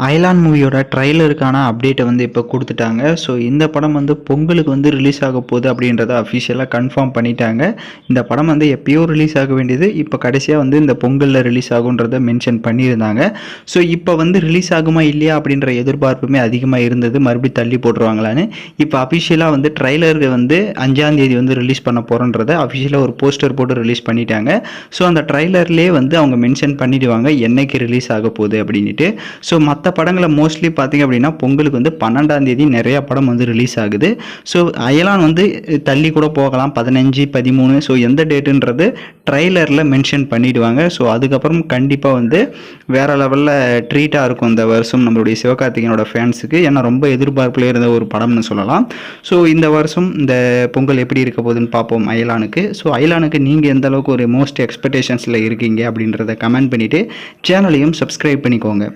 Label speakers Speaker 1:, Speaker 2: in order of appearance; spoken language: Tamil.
Speaker 1: அயலான் மூவியோட ட்ரைலருக்கான அப்டேட்டை வந்து இப்போ கொடுத்துட்டாங்க. ஸோ இந்த படம் வந்து பொங்கலுக்கு வந்து ரிலீஸ் ஆக போகுது அப்படின்றத அஃபிஷியலாக கன்ஃபார்ம் பண்ணிட்டாங்க. இந்த படம் வந்து எப்பயோ ரிலீஸ் ஆக வேண்டியது இப்போ கடைசியாக வந்து இந்த பொங்கலில் ரிலீஸ் ஆகுன்றத மென்ஷன் பண்ணியிருந்தாங்க. ஸோ இப்போ வந்து ரிலீஸ் ஆகுமா இல்லையா அப்படின்ற எதிர்பார்ப்புமே அதிகமாக இருந்தது. மறுபடியும் தள்ளி போட்டுருவாங்களான்னு. இப்போ அஃபிஷியலாக வந்து ட்ரைலர் வந்து 5ஆம் தேதி வந்து ரிலீஸ் பண்ண போகிறோன்றத அஃபிஷியலாக ஒரு போஸ்டர் போட்டு ரிலீஸ் பண்ணிட்டாங்க. ஸோ அந்த ட்ரைலர்லேயே வந்து அவங்க மென்ஷன் பண்ணிடுவாங்க என்னைக்கு ரிலீஸ் ஆக போகுது அப்படின்ட்டு. ஸோ மற்ற படங்களை மோஸ்ட்லி பார்த்திங்க அப்படின்னா பொங்கலுக்கு வந்து 12ஆம் தேதி நிறையா படம் வந்து ரிலீஸ் ஆகுது. ஸோ அயலான் வந்து தள்ளி கூட போகலாம் 15, 13. ஸோ எந்த டேட்டுன்றது ட்ரைலரில் மென்ஷன் பண்ணிவிடுவாங்க. ஸோ அதுக்கப்புறம் கண்டிப்பாக வந்து வேறு லெவலில் ட்ரீட்டாக இருக்கும் இந்த வருஷம் நம்மளுடைய சிவகார்த்திகேயனோட ஃபேன்ஸுக்கு. ஏன்னா ரொம்ப எதிர்பார்ப்பில் இருந்த ஒரு படம்னு சொல்லலாம். ஸோ இந்த வருஷம் இந்த பொங்கல் எப்படி இருக்க போகுதுன்னு பார்ப்போம் அயலானுக்கு. ஸோ அயலானுக்கு நீங்கள் எந்த அளவுக்கு ஒரு மோஸ்ட் எக்ஸ்பெக்டேஷன்ஸில் இருக்கீங்க அப்படின்றத கமெண்ட் பண்ணிவிட்டு சேனலையும் சப்ஸ்கிரைப் பண்ணிக்கோங்க.